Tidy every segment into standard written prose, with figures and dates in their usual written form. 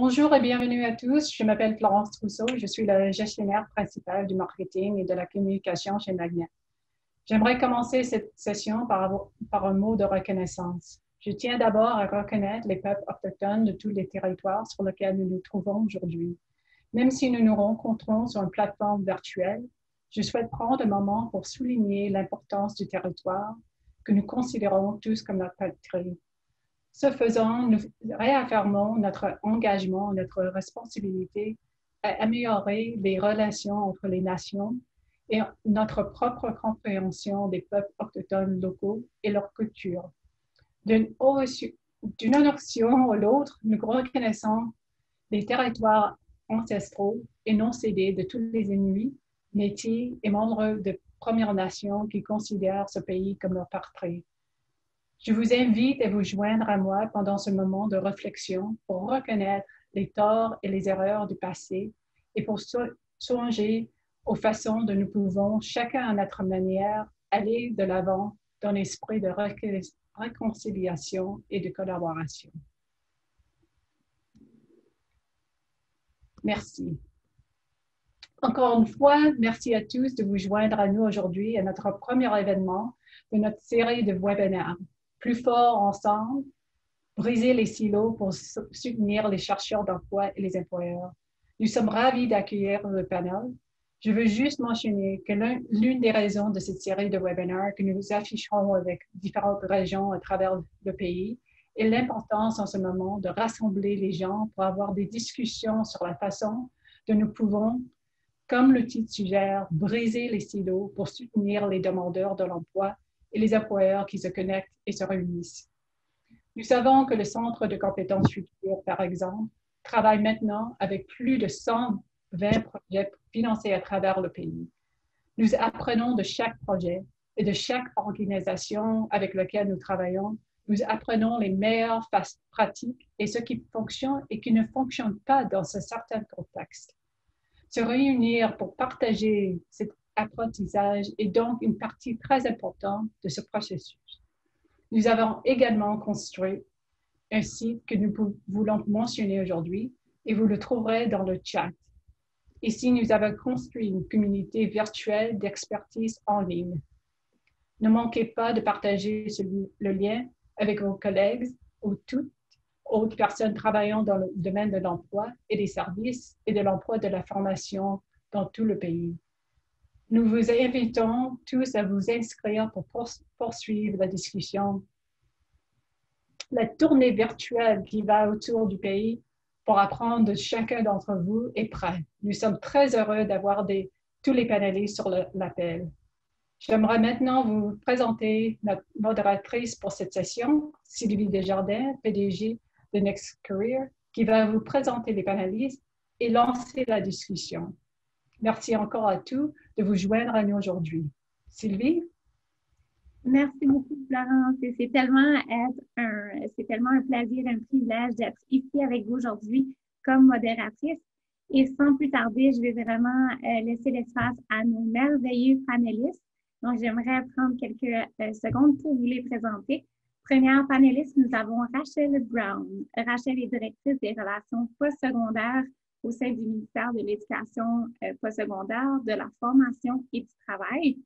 Bonjour et bienvenue à tous. Je m'appelle Florence Trousseau et je suis la gestionnaire principale du marketing et de la communication chez Magnet. J'aimerais commencer cette session par un mot de reconnaissance. Je tiens d'abord à reconnaître les peuples autochtones de tous les territoires sur lesquels nous nous trouvons aujourd'hui. Même si nous nous rencontrons sur une plateforme virtuelle, je souhaite prendre un moment pour souligner l'importance du territoire que nous considérons tous comme notre patrie. Ce faisant, nous réaffirmons notre engagement, notre responsabilité à améliorer les relations entre les nations et notre propre compréhension des peuples autochtones locaux et leur culture. D'une nation à l'autre, nous reconnaissons les territoires ancestraux et non cédés de tous les Inuits, Métis et membres de Premières Nations qui considèrent ce pays comme leur patrie. Je vous invite à vous joindre à moi pendant ce moment de réflexion pour reconnaître les torts et les erreurs du passé et pour songer aux façons dont nous pouvons, chacun à notre manière, aller de l'avant dans un esprit de réconciliation et de collaboration. Merci. Encore une fois, merci à tous de vous joindre à nous aujourd'hui à notre premier événement de notre série de webinaires. Plus fort ensemble, briser les silos pour soutenir les chercheurs d'emploi et les employeurs. Nous sommes ravis d'accueillir le panel. Je veux juste mentionner que l'une des raisons de cette série de webinaires que nous afficherons avec différentes régions à travers le pays est l'importance en ce moment de rassembler les gens pour avoir des discussions sur la façon dont nous pouvons, comme le titre suggère, briser les silos pour soutenir les demandeurs de l'emploi et les employeurs qui se connectent et se réunissent. Nous savons que le Centre de compétences futures, par exemple, travaille maintenant avec plus de 120 projets financés à travers le pays. Nous apprenons de chaque projet et de chaque organisation avec laquelle nous travaillons. Nous apprenons les meilleures pratiques et ce qui fonctionne et qui ne fonctionne pas dans ce certain contexte. Se réunir pour partager cet apprentissage est donc une partie très importante de ce processus. Nous avons également construit un site que nous voulons mentionner aujourd'hui et vous le trouverez dans le chat. Ici, nous avons construit une communauté virtuelle d'expertise en ligne. Ne manquez pas de partager le lien avec vos collègues ou toutes autres personnes travaillant dans le domaine de l'emploi et des services et de l'emploi de la formation dans tout le pays. Nous vous invitons tous à vous inscrire pour poursuivre la discussion. La tournée virtuelle qui va autour du pays pour apprendre de chacun d'entre vous est prête. Nous sommes très heureux d'avoir tous les panélistes sur l'appel. J'aimerais maintenant vous présenter notre modératrice pour cette session, Sylvie Desjardins, PDG de Next Career, qui va vous présenter les panélistes et lancer la discussion. Merci encore à tous de vous joindre à nous aujourd'hui. Sylvie? Merci beaucoup, Florence. C'est tellement un plaisir, un privilège d'être ici avec vous aujourd'hui comme modératrice. Et sans plus tarder, je vais vraiment laisser l'espace à nos merveilleux panélistes. Donc, j'aimerais prendre quelques secondes pour vous les présenter. Première panéliste, nous avons Rachel Brown. Rachel est directrice des relations postsecondaires au sein du ministère de l'Éducation postsecondaire, de la formation et du travail.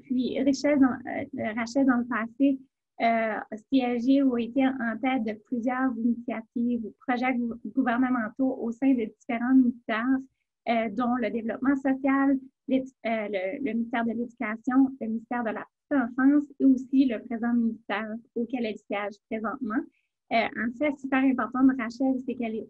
Puis Rachel, dans le passé, a siégé ou été en tête de plusieurs initiatives ou projets gouvernementaux au sein de différents ministères, dont le développement social, le ministère de l'Éducation, le ministère de la petite enfance et aussi le présent ministère auquel elle siège présentement. Un fait super important de Rachel, c'est qu'elle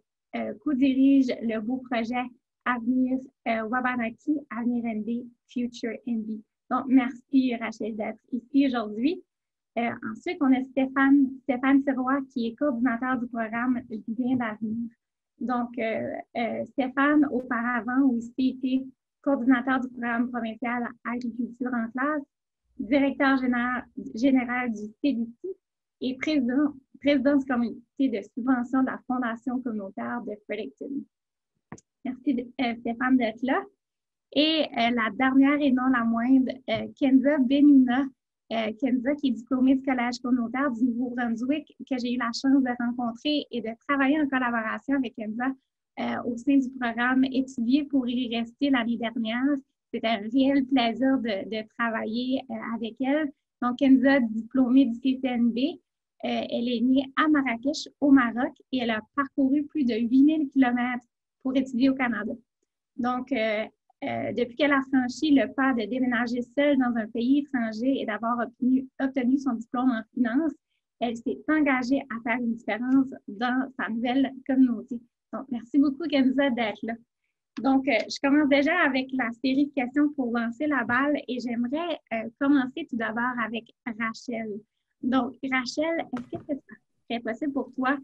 co-dirige le beau projet Avenir Wabanaki, Avenir ND, Future ND. Donc, merci Rachel d'être ici aujourd'hui. Ensuite, on a Stéphane Sirois qui est coordinateur du programme Lien d'avenir. Donc, Stéphane, auparavant, aussi été coordinateur du programme provincial Agriculture en classe, directeur général du CDC et président du comité de subvention de la Fondation communautaire de Fredericton. Merci Stéphane d'être là. Et la dernière et non la moindre, Kenza Benina, Kenza, qui est diplômée de collège communautaire du Nouveau-Brunswick, que j'ai eu la chance de rencontrer et de travailler en collaboration avec Kenza au sein du programme Étudier pour y rester l'année dernière. C'était un réel plaisir de travailler avec elle. Donc, Kenza, diplômée du CCNB, elle est née à Marrakech, au Maroc, et elle a parcouru plus de 8000 kilomètres pour étudier au Canada. Donc, depuis qu'elle a franchi le pas de déménager seule dans un pays étranger et d'avoir obtenu son diplôme en finance, elle s'est engagée à faire une différence dans sa nouvelle communauté. Donc, merci beaucoup, Kenza, d'être là. Donc, je commence déjà avec la série de questions pour lancer la balle et j'aimerais commencer tout d'abord avec Rachel. Donc, Rachel, est-ce que ce serait possible pour toi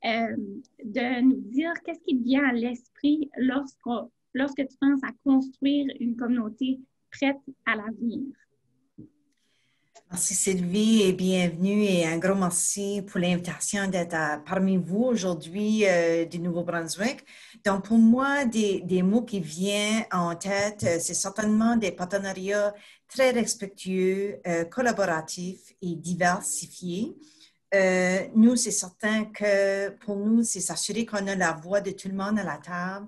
de nous dire qu'est-ce qui te vient à l'esprit lorsque tu penses à construire une communauté prête à l'avenir? Merci Sylvie et bienvenue et un gros merci pour l'invitation d'être parmi vous aujourd'hui du Nouveau-Brunswick. Donc pour moi, des mots qui viennent en tête, c'est certainement des partenariats très respectueux, collaboratifs et diversifiés. Nous, c'est certain que pour nous, c'est s'assurer qu'on a la voix de tout le monde à la table,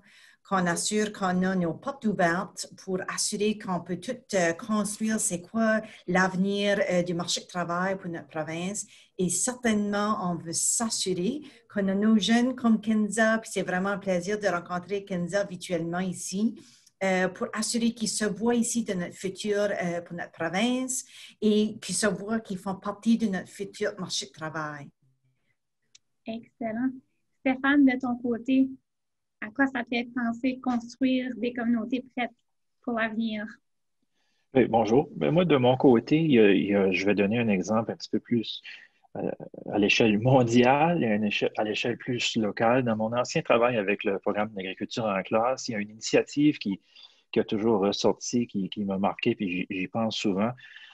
qu'on assure qu'on a nos portes ouvertes pour assurer qu'on peut tout construire c'est quoi l'avenir du marché du travail pour notre province. Et certainement, on veut s'assurer qu'on a nos jeunes comme Kenza, puis c'est vraiment un plaisir de rencontrer Kenza virtuellement ici, pour assurer qu'ils se voient ici de notre futur pour notre province et qu'ils se voient qu'ils font partie de notre futur marché de travail. Excellent. Stéphane, de ton côté, à quoi ça te fait penser construire des communautés prêtes pour l'avenir? Oui, bonjour. Moi, de mon côté, je vais donner un exemple un petit peu plus à l'échelle mondiale et à l'échelle plus locale. Dans mon ancien travail avec le programme d'agriculture en classe, il y a une initiative qui a toujours ressorti, qui m'a marqué, puis j'y pense souvent.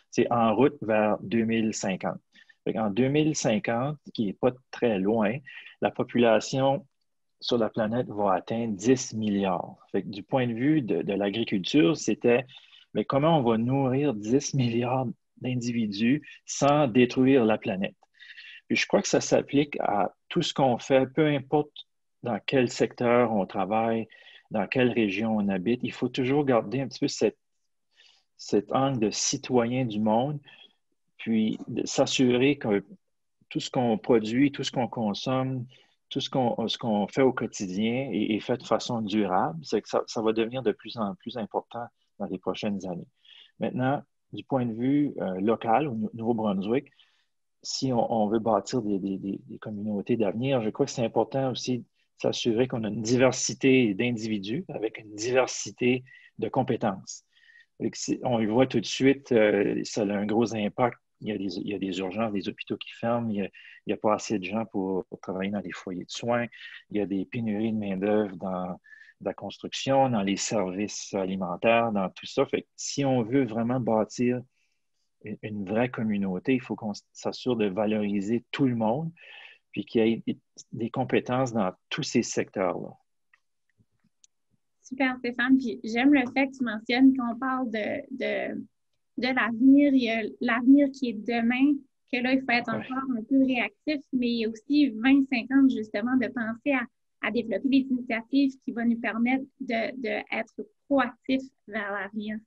C'est En route vers 2050. En 2050, qui n'est pas très loin, la population sur la planète va atteindre 10 milliards. Du point de vue de l'agriculture, c'était mais comment on va nourrir 10 milliards d'individus sans détruire la planète? Puis je crois que ça s'applique à tout ce qu'on fait, peu importe dans quel secteur on travaille, dans quelle région on habite. Il faut toujours garder un petit peu cet angle de citoyen du monde, puis de s'assurer que tout ce qu'on produit, tout ce qu'on consomme, tout ce qu'on fait au quotidien est fait de façon durable. C'est que ça va devenir de plus en plus important dans les prochaines années. Maintenant, du point de vue local, au Nouveau-Brunswick, si on veut bâtir des communautés d'avenir, je crois que c'est important aussi de s'assurer qu'on a une diversité d'individus avec une diversité de compétences. On y voit tout de suite, ça a un gros impact. Il y a des urgences, des hôpitaux qui ferment, il n'y a pas assez de gens pour travailler dans les foyers de soins, il y a des pénuries de main-d'œuvre dans la construction, dans les services alimentaires, dans tout ça. Fait que si on veut vraiment bâtir une vraie communauté, il faut qu'on s'assure de valoriser tout le monde, puis qu'il y ait des compétences dans tous ces secteurs-là. Super, Stéphane. Puis j'aime le fait que tu mentionnes qu'on parle de l'avenir. Il y a l'avenir qui est demain, que là, il faut être encore un peu réactif, mais il y a aussi 20-50 justement de penser à développer des initiatives qui vont nous permettre d'être proactifs vers l'avenir.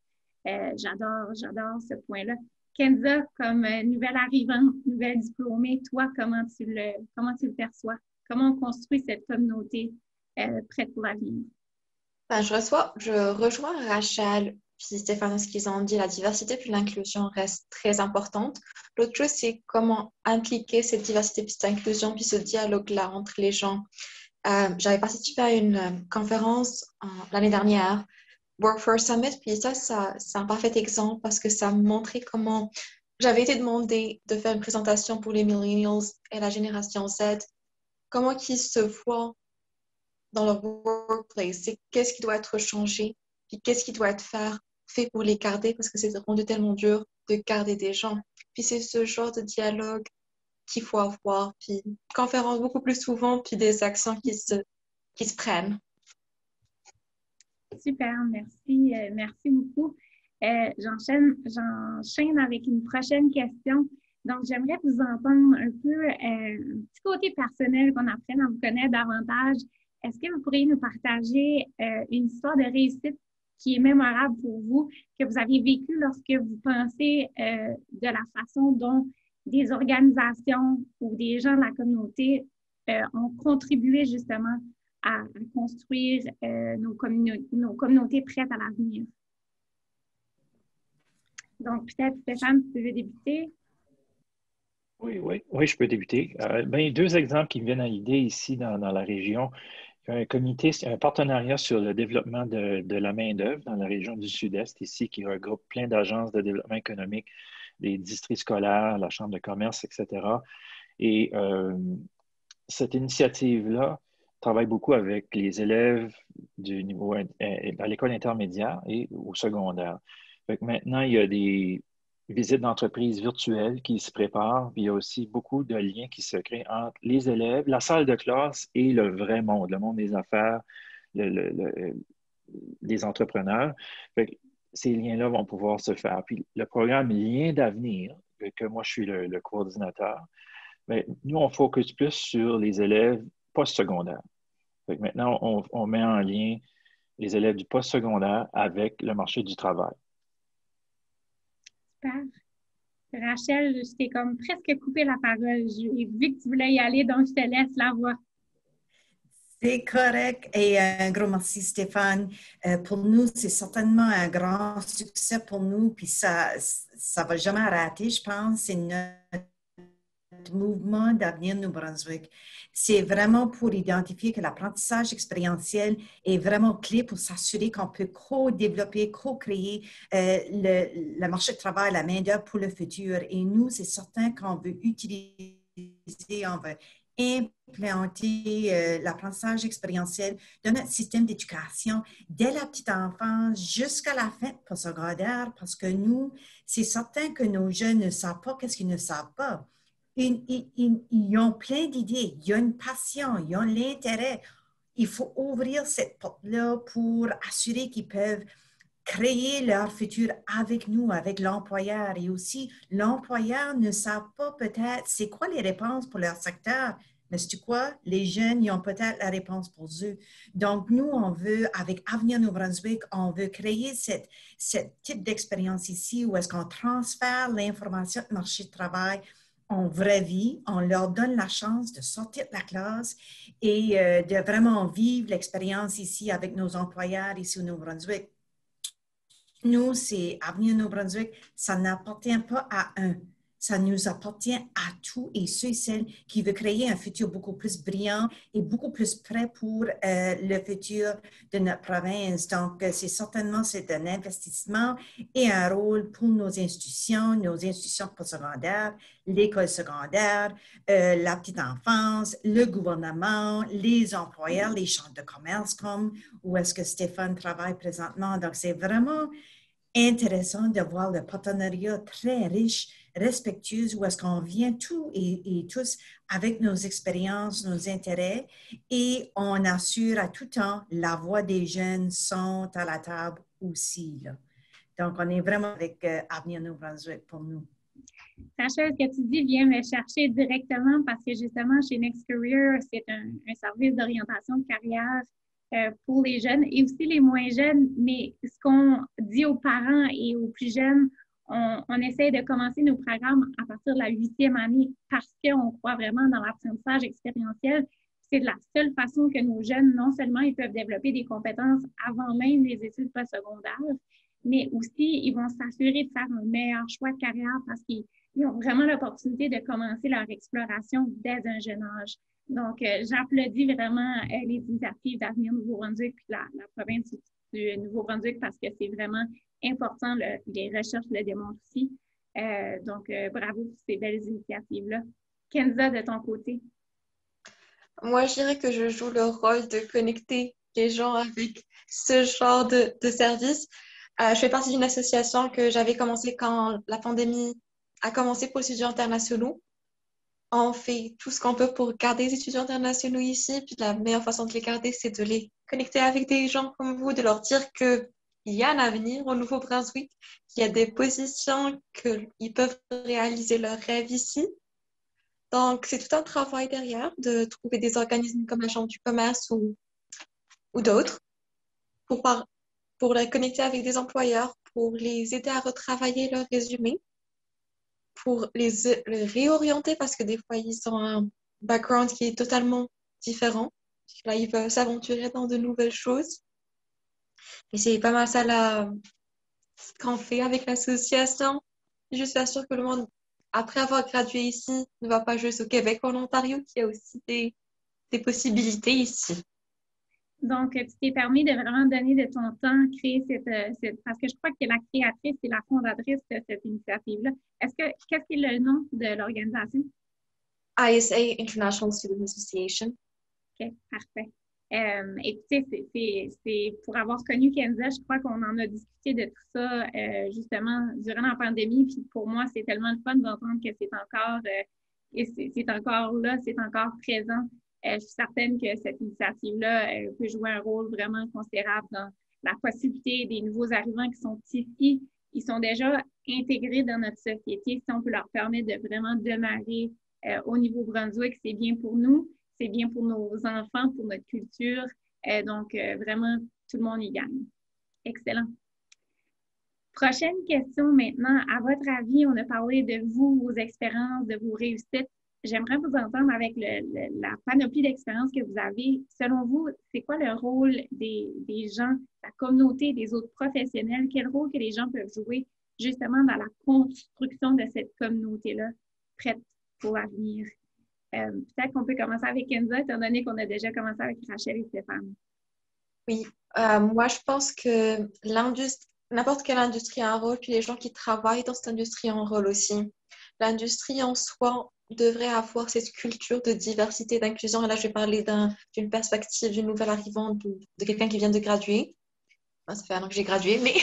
J'adore ce point-là. Kenza, comme nouvelle arrivante, nouvelle diplômée, toi, comment tu le perçois? Comment on construit cette communauté prête pour l'avenir? Je rejoins Rachel puis Stéphane, ce qu'ils ont dit, la diversité puis l'inclusion reste très importante. L'autre chose, c'est comment impliquer cette diversité puis cette inclusion puis ce dialogue-là entre les gens. J'avais participé à une conférence l'année dernière, Workforce Summit, puis ça c'est un parfait exemple parce que ça montrait comment j'avais été demandée de faire une présentation pour les millennials et la génération Z, comment ils se voient dans leur workplace, c'est qu'est-ce qui doit être changé, puis qu'est-ce qui doit être fait pour les garder, parce que c'est rendu tellement dur de garder des gens. Puis c'est ce genre de dialogue qu'il faut avoir, puis conférence beaucoup plus souvent, puis des actions qui se prennent. Super, merci beaucoup. J'enchaîne avec une prochaine question. Donc, j'aimerais vous entendre un peu, un petit côté personnel, qu'on apprenne à vous connaître davantage. Est-ce que vous pourriez nous partager une histoire de réussite qui est mémorable pour vous, que vous aviez vécu lorsque vous pensez de la façon dont des organisations ou des gens de la communauté ont contribué justement à construire nos communautés prêtes à l'avenir? Donc, peut-être, Stéphane, tu veux débuter? Oui, je peux débuter. Deux exemples qui me viennent à l'idée ici dans la région. Il y a un comité, un partenariat sur le développement de la main-d'œuvre dans la région du Sud-Est ici, qui regroupe plein d'agences de développement économique, des districts scolaires, la Chambre de commerce, etc. Et cette initiative-là travaille beaucoup avec les élèves du niveau à l'école intermédiaire et au secondaire. Fait que maintenant, il y a des visites d'entreprise virtuelles qui se préparent. Puis il y a aussi beaucoup de liens qui se créent entre les élèves, la salle de classe et le vrai monde, le monde des affaires, des entrepreneurs. Fait que ces liens-là vont pouvoir se faire. Puis le programme Lien d'avenir, que moi je suis le coordinateur, bien, nous, on focus plus sur les élèves postsecondaires. Fait que maintenant, on met en lien les élèves du postsecondaire avec le marché du travail. Super. Rachel, je t'ai comme presque coupé la parole. J'ai vu que tu voulais y aller, donc je te laisse la voix. C'est correct et un gros merci Stéphane. Pour nous, c'est certainement un grand succès pour nous, puis ça va jamais arrêter, je pense. C'est notre mouvement d'avenir Nouveau-Brunswick. C'est vraiment pour identifier que l'apprentissage expérientiel est vraiment clé pour s'assurer qu'on peut co-développer, co-créer le marché de travail, la main-d'œuvre pour le futur. Et nous, c'est certain qu'on veut utiliser, on veut implanter l'apprentissage expérientiel dans notre système d'éducation dès la petite enfance jusqu'à la fin postsecondaire, parce que nous, c'est certain que nos jeunes ne savent pas qu'est-ce qu'ils ne savent pas. Ils ont plein d'idées, ils ont une passion, ils ont l'intérêt. Il faut ouvrir cette porte-là pour assurer qu'ils peuvent créer leur futur avec nous, avec l'employeur. Et aussi, l'employeur ne sait pas peut-être c'est quoi les réponses pour leur secteur. Mais c'est quoi? Les jeunes, ils ont peut-être la réponse pour eux. Donc, nous, on veut, avec Avenir Nouveau-Brunswick, on veut créer ce type d'expérience ici où est-ce qu'on transfère l'information du marché de travail en vraie vie, on leur donne la chance de sortir de la classe et de vraiment vivre l'expérience ici avec nos employeurs ici au Nouveau-Brunswick. Nous, c'est Avenir Nouveau-Brunswick, ça n'appartient pas à un, ça nous appartient à tous et ceux et celles qui veulent créer un futur beaucoup plus brillant et beaucoup plus prêt pour le futur de notre province. Donc, c'est certainement un investissement et un rôle pour nos institutions postsecondaires, l'école secondaire, la petite enfance, le gouvernement, les employeurs, les chambres de commerce comme où est-ce que Stéphane travaille présentement. Donc, c'est vraiment intéressant de voir le partenariat très riche, respectueux, où est-ce qu'on vient tous et tous avec nos expériences, nos intérêts, et on assure à tout temps la voix des jeunes sont à la table aussi. Là. Donc, on est vraiment avec Avenir Nouveau-Brunswick pour nous. Sacha, ce que tu dis vient me chercher directement parce que justement, chez Next Career, c'est un service d'orientation de carrière pour les jeunes et aussi les moins jeunes. Mais ce qu'on dit aux parents et aux plus jeunes, on essaie de commencer nos programmes à partir de la 8e année parce qu'on croit vraiment dans l'apprentissage expérientiel. C'est de la seule façon que nos jeunes, non seulement ils peuvent développer des compétences avant même les études postsecondaires, mais aussi ils vont s'assurer de faire un meilleur choix de carrière parce qu'ils ont vraiment l'opportunité de commencer leur exploration dès un jeune âge. Donc, j'applaudis vraiment les initiatives d'Avenir Nouveau-Brunswick puis la province du Nouveau-Brunswick parce que c'est vraiment important, les recherches le démontrent aussi. Donc, bravo pour ces belles initiatives-là. Kenza, de ton côté? Moi, je dirais que je joue le rôle de connecter les gens avec ce genre de service. Je fais partie d'une association que j'avais commencée quand la pandémie a commencé pour les étudiants internationaux. On fait tout ce qu'on peut pour garder les étudiants internationaux ici, puis la meilleure façon de les garder, c'est de les connecter avec des gens comme vous, de leur dire que il y a un avenir au Nouveau-Brunswick, qu'il y a des positions qu'ils peuvent réaliser leurs rêves ici. Donc, c'est tout un travail derrière de trouver des organismes comme la Chambre du commerce ou d'autres pour, pour les connecter avec des employeurs, pour les aider à retravailler leur résumé, pour les réorienter parce que des fois, ils ont un background qui est totalement différent. Là, ils veulent s'aventurer dans de nouvelles choses. Et c'est pas mal ça ce qu'on fait avec l'association. Je suis sûre que le monde, après avoir gradué ici, ne va pas juste au Québec ou en Ontario, qu'il y a aussi des possibilités ici. Donc, tu t'es permis de vraiment donner de ton temps, créer parce que je crois que la créatrice et la fondatrice de cette initiative-là. Qu'est-ce qui est le nom de l'organisation? ISA, International Student Association. OK, parfait. Écoutez, c'est pour avoir connu Kenza, je crois qu'on en a discuté de tout ça justement durant la pandémie. Puis pour moi, c'est tellement le fun d'entendre que c'est encore là, c'est encore présent. Je suis certaine que cette initiative-là peut jouer un rôle vraiment considérable dans la possibilité des nouveaux arrivants qui sont ici. Ils sont déjà intégrés dans notre société. Si on peut leur permettre de vraiment démarrer au Nouveau-Brunswick, c'est bien pour nous. C'est bien pour nos enfants, pour notre culture. Donc, vraiment, tout le monde y gagne. Excellent. Prochaine question maintenant. À votre avis, on a parlé de vous, vos expériences, de vos réussites. J'aimerais vous entendre avec la panoplie d'expériences que vous avez. Selon vous, c'est quoi le rôle des gens, la communauté, des autres professionnels? Quel rôle que les gens peuvent jouer justement dans la construction de cette communauté-là prête pour l'avenir? Peut-être qu'on peut commencer avec Kenza, étant donné qu'on a déjà commencé avec Rachel et Stéphane. Oui, moi je pense que n'importe quelle industrie a un rôle, puis les gens qui travaillent dans cette industrie ont un rôle aussi. L'industrie en soi devrait avoir cette culture de diversité, d'inclusion. Et là, je vais parler d'une perspective d'une nouvelle arrivante, de quelqu'un qui vient de graduer. Ça fait un an que j'ai gradué, mais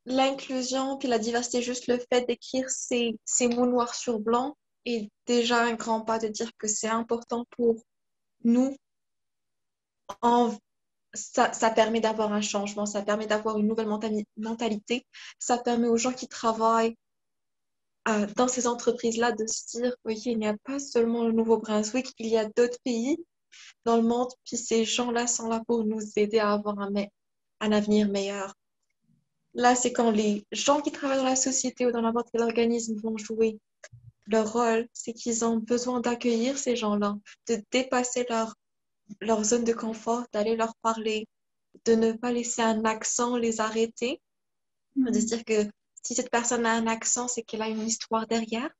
l'inclusion puis la diversité, juste le fait d'écrire ces mots noirs sur blanc est déjà un grand pas de dire que c'est important pour nous. Ça permet d'avoir un changement, ça permet d'avoir une nouvelle mentalité, ça permet aux gens qui travaillent dans ces entreprises-là de se dire, OK, il n'y a pas seulement le Nouveau-Brunswick, il y a d'autres pays dans le monde, puis ces gens-là sont là pour nous aider à avoir un avenir meilleur. Là, c'est quand les gens qui travaillent dans la société ou dans n'importe quel organisme vont jouer leur rôle, c'est qu'ils ont besoin d'accueillir ces gens-là, de dépasser leur zone de confort, d'aller leur parler, de ne pas laisser un accent les arrêter, de se dire que si cette personne a un accent, c'est qu'elle a une histoire derrière,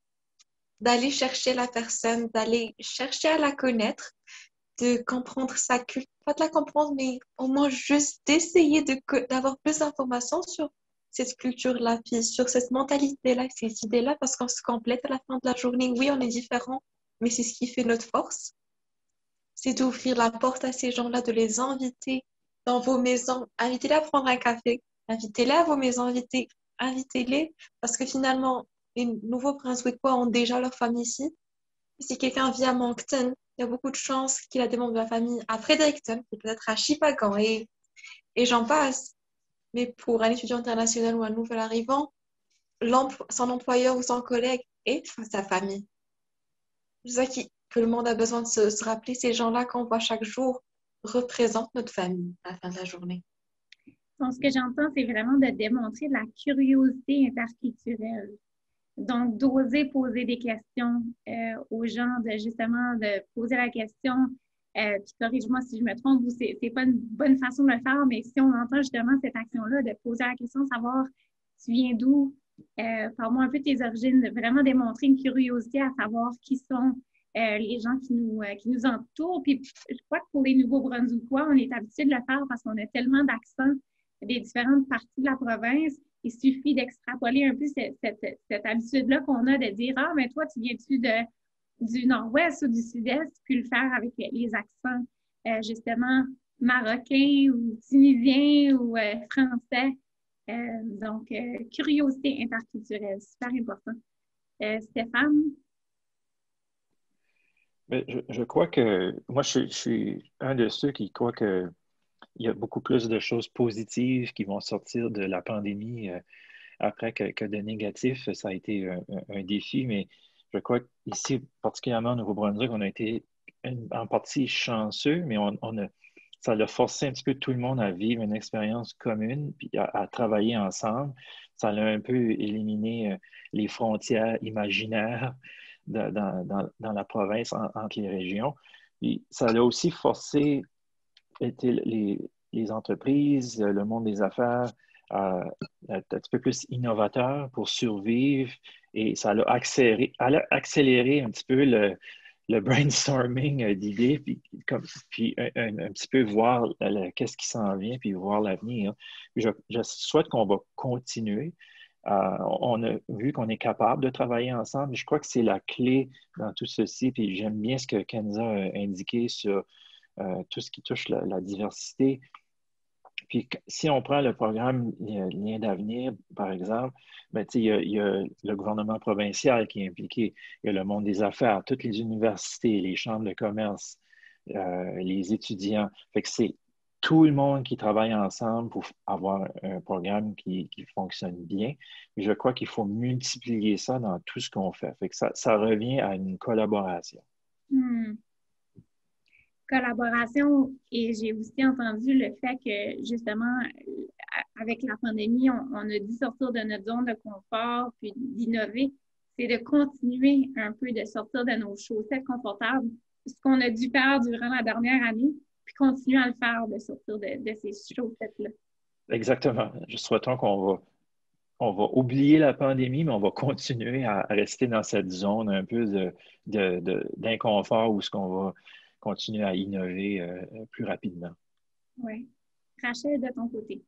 d'aller chercher la personne, d'aller chercher à la connaître, de comprendre sa culture, pas de la comprendre, mais au moins juste d'essayer d'avoir plus d'informations sur cette culture-là, puis sur cette mentalité-là, ces idées-là, parce qu'on se complète à la fin de la journée. Oui, on est différents, mais c'est ce qui fait notre force. C'est d'ouvrir la porte à ces gens-là, de les inviter dans vos maisons. Invitez-les à prendre un café, invitez-les à vos maisons, invitez-les, parce que finalement, les Nouveaux-Brunswickois ont déjà leur famille ici. Si quelqu'un vit à Moncton, il y a beaucoup de chances qu'il a des membres de la famille à Fredericton, peut-être à Shippagan, et j'en passe. Mais pour un étudiant international ou un nouvel arrivant, son employeur ou son collègue est sa famille. C'est ça que le monde a besoin de se rappeler. Ces gens-là qu'on voit chaque jour représentent notre famille à la fin de la journée. Donc, ce que j'entends, c'est vraiment de démontrer de la curiosité interculturelle. Donc, d'oser poser des questions aux gens, de poser la question, puis corrige-moi si je me trompe, ou c'est pas une bonne façon de le faire, mais si on entend justement cette action-là, de poser la question, savoir tu viens d'où, parle-moi un peu de tes origines, de vraiment démontrer une curiosité à savoir qui sont les gens qui nous entourent. Puis je crois que pour les Nouveaux-Brunswickois, on est habitué de le faire parce qu'on a tellement d'accents des différentes parties de la province. Il suffit d'extrapoler un peu cette habitude-là qu'on a de dire « Ah, mais toi, tu viens-tu du nord-ouest ou du sud-est? » puis le faire avec les accents, justement, marocains ou tunisiens ou français. Donc, curiosité interculturelle, super important. Stéphane? Je crois que moi, je suis un de ceux qui croient que il y a beaucoup plus de choses positives qui vont sortir de la pandémie après que de négatifs. Ça a été un défi, mais je crois qu'ici, particulièrement au Nouveau-Brunswick, on a été en partie chanceux, mais ça a forcé un petit peu tout le monde à vivre une expérience commune, puis à travailler ensemble. Ça a un peu éliminé les frontières imaginaires dans la province entre les régions. Puis ça a aussi forcé les entreprises, le monde des affaires, être un petit peu plus innovateur pour survivre et ça a accéléré un petit peu le brainstorming d'idées, puis un petit peu voir qu'est-ce qui s'en vient, puis voir l'avenir. Je souhaite qu'on va continuer. On a vu qu'on est capable de travailler ensemble. Je crois que c'est la clé dans tout ceci. Puis j'aime bien ce que Kenza a indiqué sur tout ce qui touche la diversité. Puis si on prend le programme Lien d'avenir, par exemple, ben, il y a le gouvernement provincial qui est impliqué, il y a le monde des affaires, toutes les universités, les chambres de commerce, les étudiants. Fait que c'est tout le monde qui travaille ensemble pour avoir un programme qui fonctionne bien. Et je crois qu'il faut multiplier ça dans tout ce qu'on fait. Fait que ça revient à une collaboration. Collaboration, et j'ai aussi entendu le fait que justement, avec la pandémie, on a dû sortir de notre zone de confort puis d'innover. C'est de continuer un peu, de sortir de nos chaussettes confortables, ce qu'on a dû faire durant la dernière année, puis continuer à le faire, de sortir de ces chaussettes-là. Exactement. Souhaitons qu'on va oublier la pandémie, mais on va continuer à rester dans cette zone un peu d'inconfort où ce qu'on va continuer à innover plus rapidement. Oui. Rachel, de ton côté.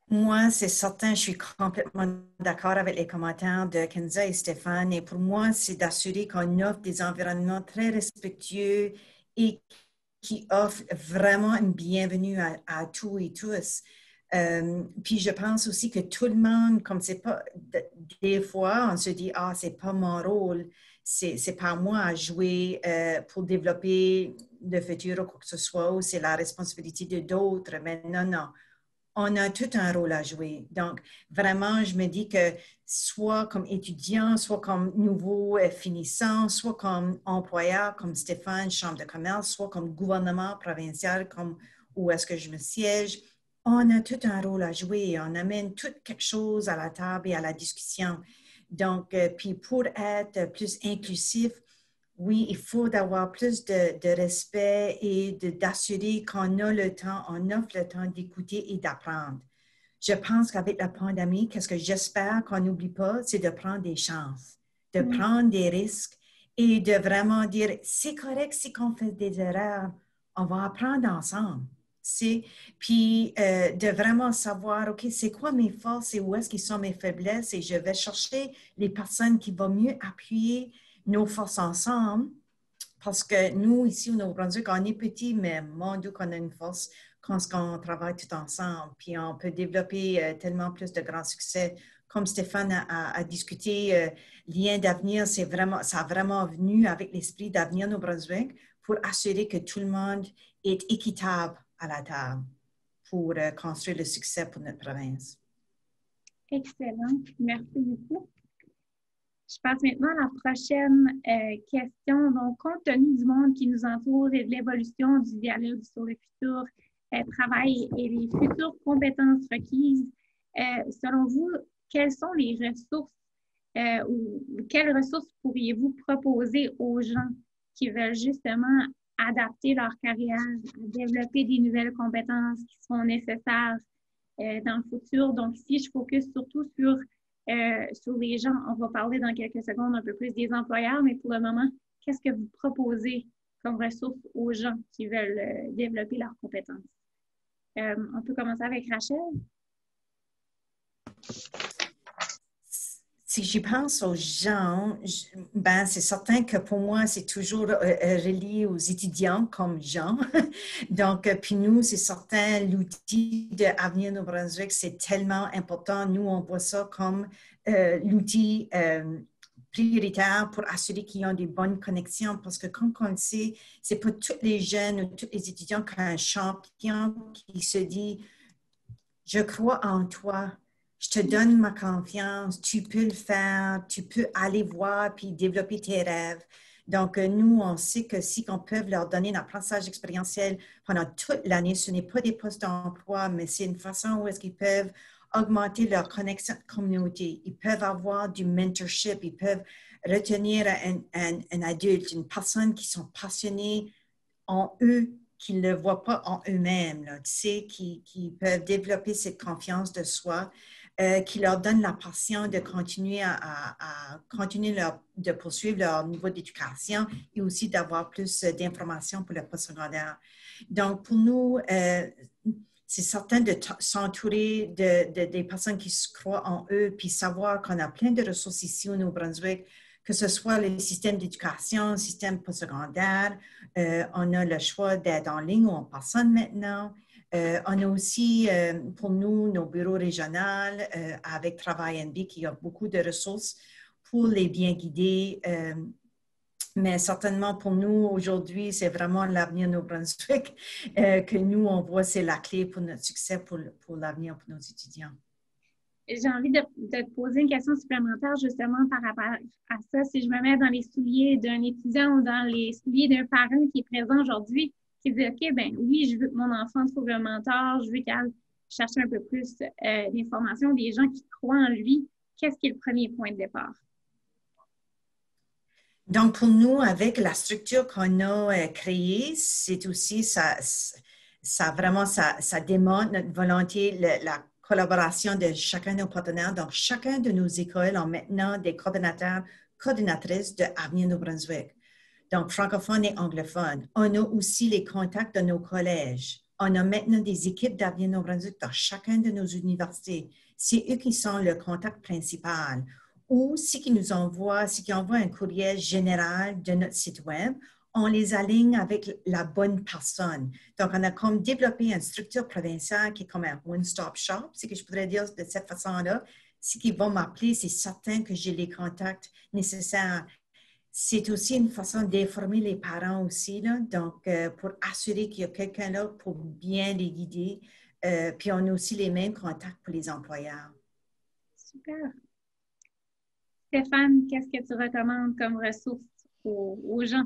Moi, c'est certain, je suis complètement d'accord avec les commentaires de Kenza et Stéphane. Et pour moi, c'est d'assurer qu'on offre des environnements très respectueux et qui offrent vraiment une bienvenue à tous et tous. Puis je pense aussi que tout le monde, comme c'est pas, des fois, on se dit, ah, c'est pas mon rôle, c'est pas moi à jouer pour développer le futur ou quoi que ce soit, ou c'est la responsabilité de d'autres. Mais non. On a tout un rôle à jouer. Donc, vraiment, je me dis que soit comme étudiant, soit comme nouveau finissant, soit comme employeur, comme Stéphane, Chambre de commerce, soit comme gouvernement provincial, comme où est-ce que je me siège, on a tout un rôle à jouer. On amène tout quelque chose à la table et à la discussion. Donc, puis pour être plus inclusif, oui, il faut avoir plus de respect et d'assurer qu'on a le temps, on offre le temps d'écouter et d'apprendre. Je pense qu'avec la pandémie, qu'est-ce que j'espère qu'on n'oublie pas, c'est de prendre des chances, de prendre des risques et de vraiment dire, c'est correct si on fait des erreurs, on va apprendre ensemble. Puis de vraiment savoir, OK, c'est quoi mes forces et où est-ce sont mes faiblesses et je vais chercher les personnes qui vont mieux appuyer nos forces ensemble, parce que nous, ici au Nouveau-Brunswick, on est petit, mais mon Dieu qu'on a une force quand on travaille tout ensemble. Puis on peut développer tellement plus de grands succès. Comme Stéphane a discuté, Lien d'avenir, ça a vraiment venu avec l'esprit d'avenir Nouveau-Brunswick pour assurer que tout le monde est équitable à la table pour construire le succès pour notre province. Excellent. Merci beaucoup. Je passe maintenant à la prochaine question. Donc, compte tenu du monde qui nous entoure et de l'évolution du dialogue sur le futur travail et les futures compétences requises, selon vous, quelles sont les ressources ou quelles ressources pourriez-vous proposer aux gens qui veulent justement adapter leur carrière, développer des nouvelles compétences qui seront nécessaires dans le futur? Donc, ici, je focus surtout sur les gens. On va parler dans quelques secondes un peu plus des employeurs, mais pour le moment, qu'est-ce que vous proposez comme ressources aux gens qui veulent développer leurs compétences? On peut commencer avec Rachel. Si j'y pense aux gens, ben c'est certain que pour moi, c'est toujours relié aux étudiants comme gens. Donc, puis nous, c'est certain, l'outil d'Avenir Nouveau-Brunswick, c'est tellement important. Nous, on voit ça comme l'outil prioritaire pour assurer qu'ils ont des bonnes connexions parce que comme on le sait, c'est pas tous les jeunes ou tous les étudiants qui ont un champion qui se dit « Je crois en toi, je te donne ma confiance, tu peux le faire, tu peux aller voir puis développer tes rêves. » Donc, nous, on sait que si on peut leur donner un apprentissage expérientiel pendant toute l'année, ce n'est pas des postes d'emploi, mais c'est une façon où est-ce qu'ils peuvent augmenter leur connexion de communauté. Ils peuvent avoir du mentorship, ils peuvent retenir un adulte, une personne qui sont passionnés en eux, qui ne le voient pas en eux-mêmes, là, tu sais, qui peuvent développer cette confiance de soi, qui leur donne la passion de continuer de poursuivre leur niveau d'éducation et aussi d'avoir plus d'informations pour le postsecondaire. Donc, pour nous, c'est certain de s'entourer des personnes qui se croient en eux, puis savoir qu'on a plein de ressources ici au Nouveau-Brunswick, que ce soit le système d'éducation, le système postsecondaire. On a le choix d'être en ligne ou en personne maintenant. On a aussi, pour nous, nos bureaux régionaux avec Travail NB qui a beaucoup de ressources pour les bien guider. Mais certainement, pour nous, aujourd'hui, c'est vraiment l'avenir de Nouveau-Brunswick que nous, on voit, c'est la clé pour notre succès, pour l'avenir pour nos étudiants. J'ai envie de te poser une question supplémentaire justement par rapport à ça. Si je me mets dans les souliers d'un étudiant ou dans les souliers d'un parent qui est présent aujourd'hui, qui dit « OK, ben oui, je veux que mon enfant trouve un mentor, je veux qu'elle cherche un peu plus d'informations, des gens qui croient en lui. » Qu'est-ce qui est le premier point de départ? Donc, pour nous, avec la structure qu'on a créée, c'est aussi, ça démontre notre volonté, la collaboration de chacun de nos partenaires. Donc, chacun de nos écoles ont maintenant des coordinatrices de Avenir Nouveau-Brunswick. Donc, francophones et anglophones. On a aussi les contacts de nos collèges. On a maintenant des équipes d'Avenir Nouveau-Brunswick dans chacun de nos universités. C'est eux qui sont le contact principal. Ou si qui envoient un courriel général de notre site web, on les aligne avec la bonne personne. Donc, on a comme développé une structure provinciale qui est comme un one-stop shop, c'est que je pourrais dire de cette façon-là. Si ils vont m'appeler, c'est certain que j'ai les contacts nécessaires. C'est aussi une façon d'informer les parents aussi, là, donc pour assurer qu'il y a quelqu'un là pour bien les guider. Puis, on a aussi les mêmes contacts pour les employeurs. Super. Stéphane, qu'est-ce que tu recommandes comme ressource aux gens?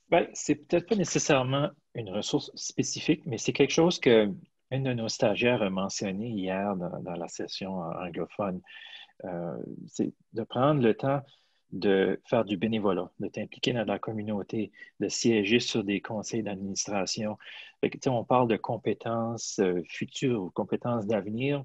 Bien, c'est peut-être pas nécessairement une ressource spécifique, mais c'est quelque chose qu'un de nos stagiaires a mentionné hier dans la session anglophone. C'est de prendre le temps de faire du bénévolat, de t'impliquer dans la communauté, de siéger sur des conseils d'administration. On parle de compétences futures ou compétences d'avenir,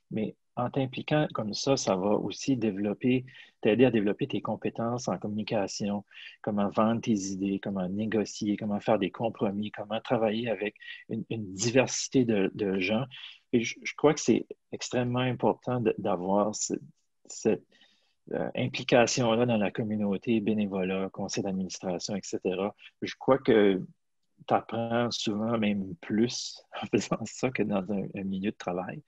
mais en t'impliquant comme ça va aussi t'aider à développer tes compétences en communication, comment vendre tes idées, comment négocier, comment faire des compromis, comment travailler avec une diversité de gens. Et je crois que c'est extrêmement important d'avoir cette implication-là dans la communauté, bénévolat, conseil d'administration, etc. Je crois que tu apprends souvent même plus en faisant ça que dans un milieu de travail.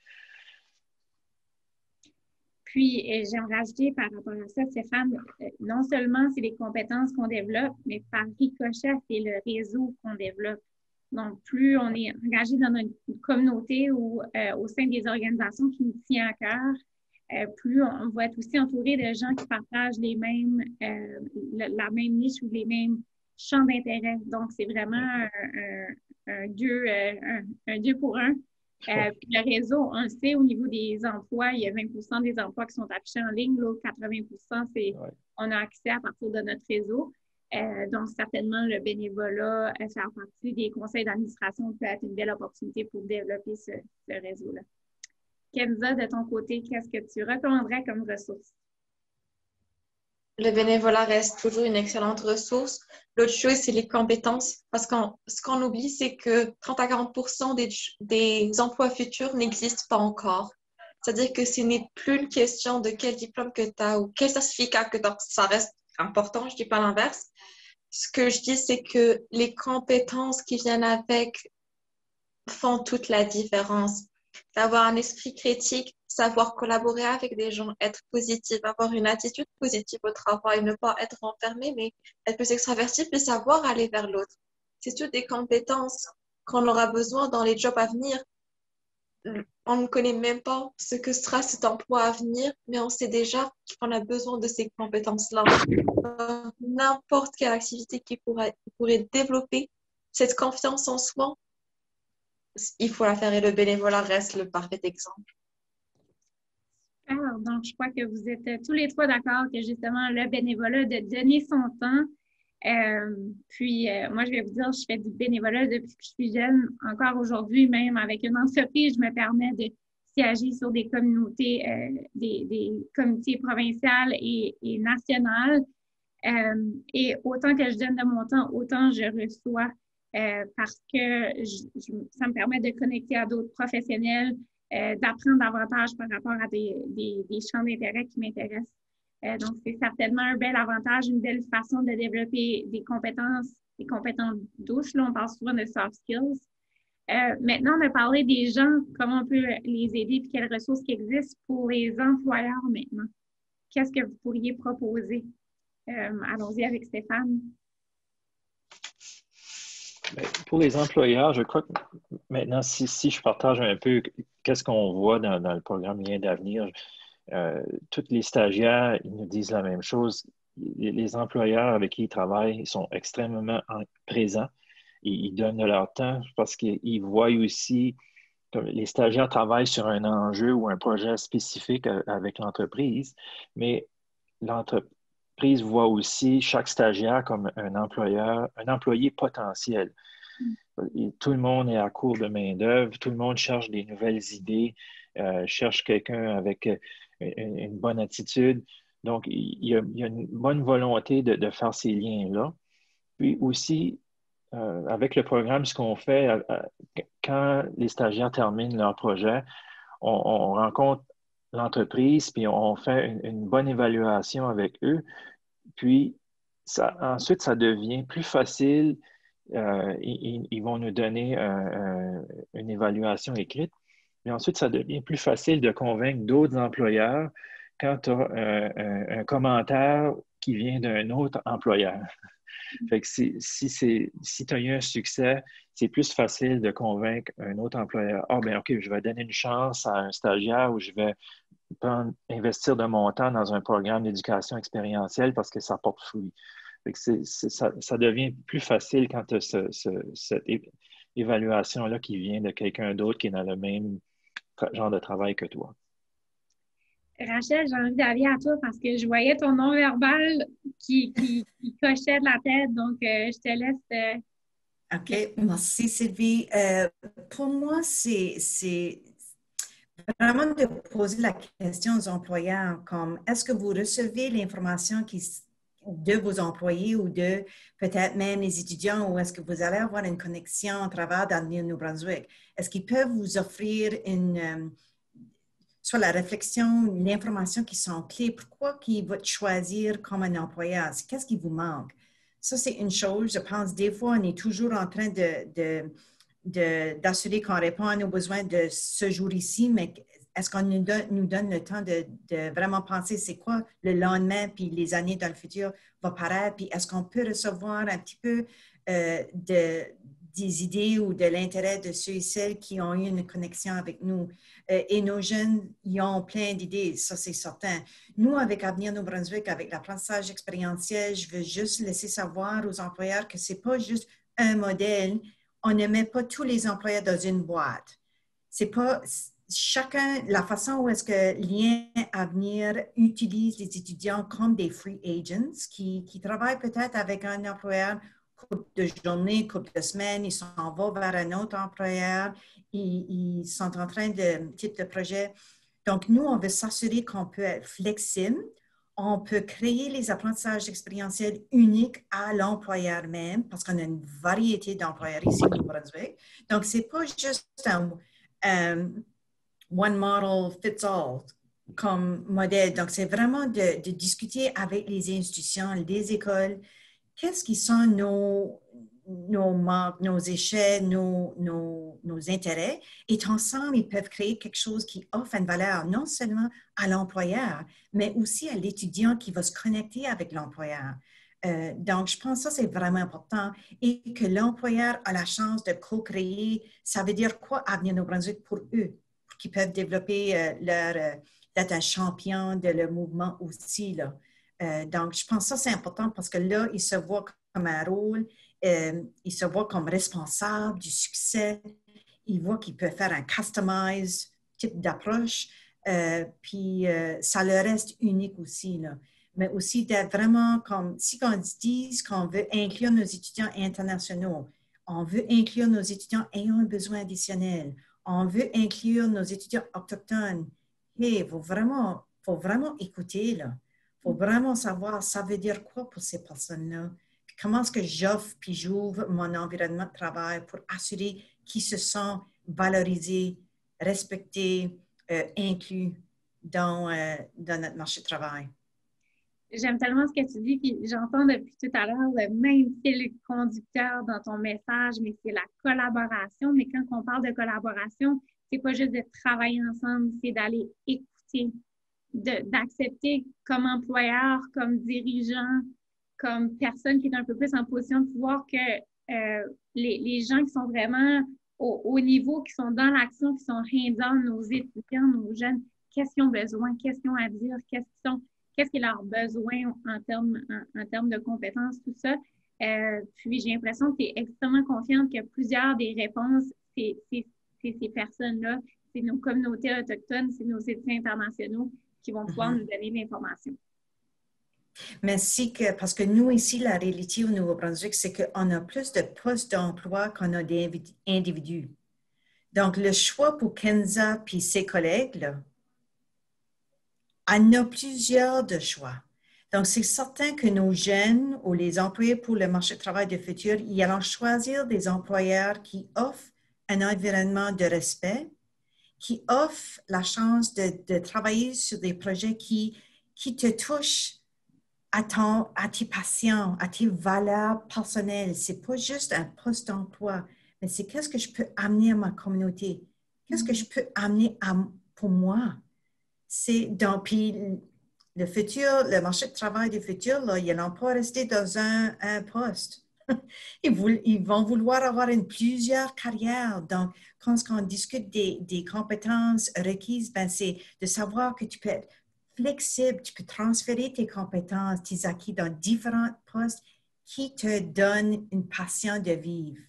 Puis, j'aimerais rajouter par rapport à ça, Stéphane, non seulement c'est les compétences qu'on développe, mais par ricochet, c'est le réseau qu'on développe. Donc, plus on est engagé dans une communauté ou au sein des organisations qui nous tiennent à cœur, plus on va être aussi entouré de gens qui partagent les mêmes, la même niche ou les mêmes champs d'intérêt. Donc, c'est vraiment un deux pour un. Puis le réseau, on le sait, au niveau des emplois, il y a 20% des emplois qui sont affichés en ligne. L'autre 80%, on a accès à partir de notre réseau. Donc, certainement, le bénévolat, faire partie des conseils d'administration peut être une belle opportunité pour développer ce réseau-là. Kenza, de ton côté, qu'est-ce que tu recommanderais comme ressource? Le bénévolat reste toujours une excellente ressource. L'autre chose, c'est les compétences. Parce que ce qu'on oublie, c'est que 30 à 40% des emplois futurs n'existent pas encore. C'est-à-dire que ce n'est plus une question de quel diplôme que tu as ou quel certificat que tu as. Ça reste important, je ne dis pas l'inverse. Ce que je dis, c'est que les compétences qui viennent avec font toute la différence. d'avoir un esprit critique, savoir collaborer avec des gens, être positif, avoir une attitude positive au travail, ne pas être enfermé, mais être plus extraverti, puis savoir aller vers l'autre. C'est toutes des compétences qu'on aura besoin dans les jobs à venir. On ne connaît même pas ce que sera cet emploi à venir, mais on sait déjà qu'on a besoin de ces compétences-là. N'importe quelle activité qui pourrait développer cette confiance en soi, il faut la faire et le bénévolat reste le parfait exemple. Alors, donc, je crois que vous êtes tous les trois d'accord que justement le bénévolat, de donner son temps. Moi, je vais vous dire, je fais du bénévolat depuis que je suis jeune. Encore aujourd'hui, même avec une entreprise, je me permets de siéger sur des communautés, des comités provinciales et nationales. Et autant que je donne de mon temps, autant je reçois parce que ça me permet de connecter à d'autres professionnels, d'apprendre davantage par rapport à des champs d'intérêt qui m'intéressent. Donc, c'est certainement un bel avantage, une belle façon de développer des compétences douces. Là, on parle souvent de soft skills. Maintenant, on a parlé des gens, comment on peut les aider, puis quelles ressources qui existent pour les employeurs maintenant. Qu'est-ce que vous pourriez proposer? Allons-y avec Stéphane. Pour les employeurs, je crois que maintenant, si je partage un peu qu'est-ce qu'on voit dans le programme Lien d'avenir, tous les stagiaires, ils nous disent la même chose. Les employeurs avec qui ils travaillent sont extrêmement présents. Ils donnent de leur temps parce qu'ils voient aussi que les stagiaires travaillent sur un enjeu ou un projet spécifique avec l'entreprise, mais l'entreprise voit aussi chaque stagiaire comme un employé potentiel. Et tout le monde est à court de main-d'œuvre, tout le monde cherche des nouvelles idées, cherche quelqu'un avec une bonne attitude. Donc, il y a une bonne volonté de faire ces liens-là. Puis aussi, avec le programme, ce qu'on fait, quand les stagiaires terminent leur projet, on rencontre l'entreprise, puis on fait une bonne évaluation avec eux. Puis, ensuite, ça devient plus facile. Ils vont nous donner une évaluation écrite. Mais ensuite, ça devient plus facile de convaincre d'autres employeurs quand tu as un commentaire qui vient d'un autre employeur. Fait que si tu as eu un succès, c'est plus facile de convaincre un autre employeur. Ah, bien, OK, je vais donner une chance à un stagiaire ou je vais investir de mon temps dans un programme d'éducation expérientielle parce que ça porte fruit. Fait que ça devient plus facile quand tu as cette évaluation-là qui vient de quelqu'un d'autre qui est dans le même genre de travail que toi. Rachel, j'ai envie d'aller à toi parce que je voyais ton non-verbal qui cochait de la tête, donc je te laisse. OK, merci Sylvie. Pour moi, c'est vraiment de poser la question aux employeurs comme est-ce que vous recevez l'information de vos employés ou de peut-être même les étudiants ou est-ce que vous allez avoir une connexion à travers d'Avenir Nouveau-Brunswick? Est-ce qu'ils peuvent vous offrir soit la réflexion, l'information qui sont clés? Pourquoi qu'ils vont choisir comme un employeur? Qu'est-ce qui vous manque? Ça, c'est une chose. Je pense des fois, on est toujours en train d'assurer qu'on répond à nos besoins de ce jour ici, mais est-ce qu'on nous donne le temps de vraiment penser c'est quoi le lendemain, puis les années dans le futur vont paraître, puis est-ce qu'on peut recevoir un petit peu des idées ou de l'intérêt de ceux et celles qui ont eu une connexion avec nous. Et nos jeunes, ils ont plein d'idées, ça c'est certain. Nous, avec Avenir Nouveau-Brunswick, avec l'apprentissage expérientiel, je veux juste laisser savoir aux employeurs que c'est pas juste un modèle. On ne met pas tous les employeurs dans une boîte. C'est pas chacun, la façon où est-ce que Lien Avenir utilise les étudiants comme des free agents qui travaillent peut-être avec un employeur couple de journées, couple de semaines, ils s'en vont vers un autre employeur, ils sont en train de type de projet. Donc, nous, on veut s'assurer qu'on peut être flexible, on peut créer les apprentissages expérientiels uniques à l'employeur même, parce qu'on a une variété d'employeurs ici au Nouveau-Brunswick. Donc, ce n'est pas juste un one model fits all comme modèle. Donc, c'est vraiment de discuter avec les institutions, les écoles, qu'est-ce qui sont nos manques, nos échecs, nos intérêts, et ensemble, ils peuvent créer quelque chose qui offre une valeur non seulement à l'employeur, mais aussi à l'étudiant qui va se connecter avec l'employeur. Donc, je pense que ça, c'est vraiment important et que l'employeur a la chance de co-créer. Ça veut dire quoi, Avenir Nouveau-Brunswick, pour eux, pour qu'ils peuvent développer d'être un champion de le mouvement aussi, là. Donc, je pense que ça, c'est important parce que là, ils se voient comme un rôle, ils se voient comme responsables du succès, ils voient qu'ils peuvent faire un customize type d'approche, puis ça leur reste unique aussi, là. Mais aussi d'être vraiment comme, si on dit qu'on veut inclure nos étudiants internationaux, on veut inclure nos étudiants ayant un besoin additionnel, on veut inclure nos étudiants autochtones. Il faut vraiment écouter, là. Il faut vraiment savoir, ça veut dire quoi pour ces personnes-là? Comment est-ce que j'offre puis j'ouvre mon environnement de travail pour assurer qu'ils se sentent valorisés, respectés, inclus dans notre marché de travail? J'aime tellement ce que tu dis, puis j'entends depuis tout à l'heure le même fil conducteur dans ton message, mais c'est la collaboration. Mais quand on parle de collaboration, c'est pas juste de travailler ensemble, c'est d'aller écouter, d'accepter comme employeur, comme dirigeant, comme personne qui est un peu plus en position de pouvoir que les gens qui sont vraiment au niveau, qui sont dans l'action, qui sont hands-on, nos étudiants, nos jeunes, qu'est-ce qu'ils ont besoin, qu'est-ce qu'ils ont à dire, qu'est-ce qui est leur besoin en termes de compétences, tout ça. Puis j'ai l'impression que tu es extrêmement confiante que plusieurs des réponses, c'est ces personnes-là, c'est nos communautés autochtones, c'est nos étudiants internationaux qui vont pouvoir nous donner l'information. Merci, parce que nous, ici, la réalité au Nouveau-Brunswick, c'est qu'on a plus de postes d'emploi qu'on a d'individus. Donc, le choix pour Kenza et ses collègues, là, en a plusieurs de choix. Donc, c'est certain que nos jeunes ou les employés pour le marché de travail du futur, ils allont choisir des employeurs qui offrent un environnement de respect, qui offrent la chance de travailler sur des projets qui te touchent à tes passions, à tes valeurs personnelles. Ce n'est pas juste un poste d'emploi, mais c'est qu'est-ce que je peux amener à ma communauté? Qu'est-ce que je peux amener pour moi? Puis le futur, le marché de travail du futur, là, ils n'allont pas rester dans un poste. Ils vont vouloir avoir plusieurs carrières. Donc, quand on discute des compétences requises, c'est de savoir que tu peux être flexible, tu peux transférer tes compétences, tes acquis dans différents postes qui te donnent une passion de vivre.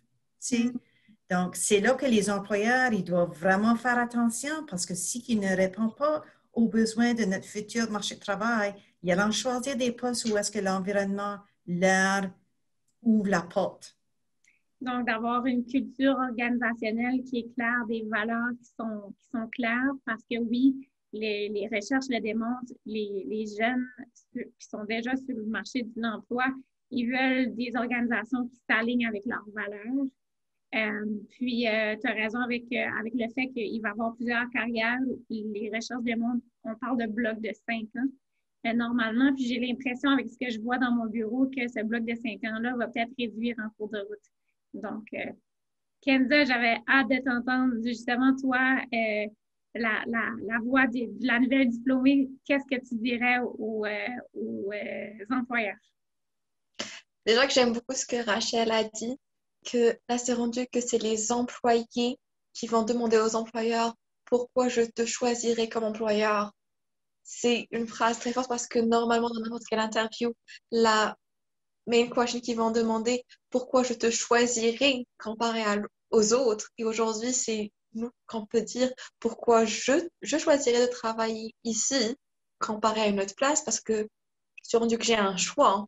Donc, c'est là que les employeurs, ils doivent vraiment faire attention parce que s'ils ne répondent pas aux besoins de notre futur marché de travail, ils allont choisir des postes où est-ce que l'environnement leur ouvre la porte. Donc, d'avoir une culture organisationnelle qui est claire, des valeurs qui sont claires, parce que oui, les recherches le démontrent, les jeunes qui sont déjà sur le marché de l'emploi, ils veulent des organisations qui s'alignent avec leurs valeurs. Puis, tu as raison avec le fait qu'il va y avoir plusieurs carrières. Les recherches démontrent, on parle de blocs de 5 ans normalement. Puis, j'ai l'impression, avec ce que je vois dans mon bureau, que ce bloc de 5 ans-là va peut-être réduire en cours de route. Donc, Kenza, j'avais hâte de t'entendre. Justement, toi, la voix de la nouvelle diplômée, qu'est-ce que tu dirais aux employeurs? Déjà que j'aime beaucoup ce que Rachel a dit, que là, c'est rendu que c'est les employés qui vont demander aux employeurs pourquoi je te choisirais comme employeur. C'est une phrase très forte parce que normalement, dans n'importe quelle interview, la main question qu'ils vont demander pourquoi je te choisirais comparé aux autres. Et aujourd'hui, c'est nous qu'on peut dire pourquoi je choisirais de travailler ici comparé à une autre place parce que je suis rendu que j'ai un choix,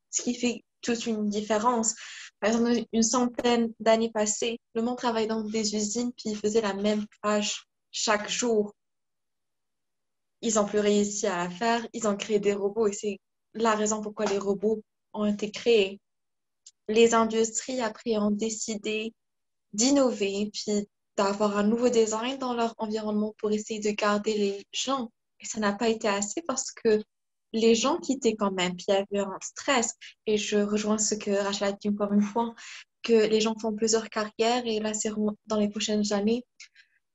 ce qui fait toute une différence. Par exemple, une centaine d'années passées, le monde travaillait dans des usines puis ils faisaient la même tâche chaque jour. Ils n'ont plus réussi à la faire, ils ont créé des robots et c'est la raison pourquoi les robots ont été créés. Les industries, après, ont décidé d'innover puis d'avoir un nouveau design dans leur environnement pour essayer de garder les gens. Et ça n'a pas été assez parce que les gens quittaient quand même, puis il y avait un stress. Et je rejoins ce que Rachel a dit encore une fois. que les gens font plusieurs carrières et là, c'est dans les prochaines années,